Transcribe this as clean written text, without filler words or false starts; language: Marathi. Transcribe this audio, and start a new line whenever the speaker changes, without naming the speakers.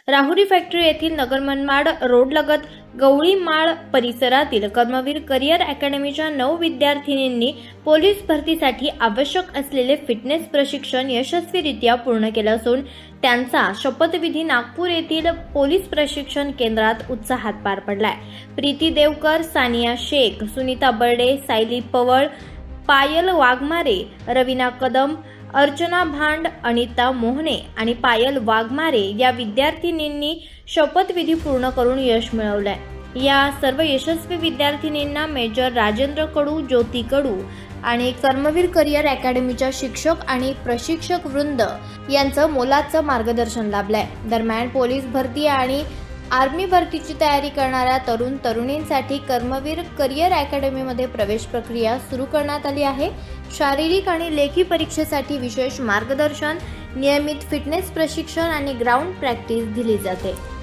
राहुरी फॅक्टरी येथील नगर मनमाड रोडलगत गवळीमाळ परिसरातील कर्मवीर करिअर अकॅडमीच्या 9 विद्यार्थिनींनी पोलीस भरतीसाठी आवश्यक असलेले फिटनेस प्रशिक्षण यशस्वीरित्या पूर्ण केलं असून त्यांचा शपथविधी नागपूर येथील पोलीस प्रशिक्षण केंद्रात उत्साहात पार पडलाय। प्रीती देवकर, सानिया शेख, सुनीता बर्डे, सायली पवळ, पायल वाघमारे, रवीना कदम, अर्चना भांड, अनिता मोहने आणि पायल वाघमारे या विद्यार्थिनींनी शपथविधी पूर्ण करून यश मिळवलंय। या सर्व यशस्वी विद्यार्थिनींना मेजर राजेंद्र कडू, ज्योती कडू आणि कर्मवीर करिअर अकॅडमीच्या शिक्षक आणि प्रशिक्षक वृंद यांचं मोलाचं मार्गदर्शन लाभलंय। दरम्यान पोलीस भरती आणि आर्मी भरतीची तयारी करणाऱ्या तरुण तरुणींसाठी कर्मवीर करिअर अकॅडमीमध्ये प्रवेश प्रक्रिया सुरू करण्यात आली आहे। शारीरिक आणि लेखी परीक्षेसाठी विशेष मार्गदर्शन, नियमित फिटनेस प्रशिक्षण आणि ग्राउंड प्रॅक्टिस दिली जाते।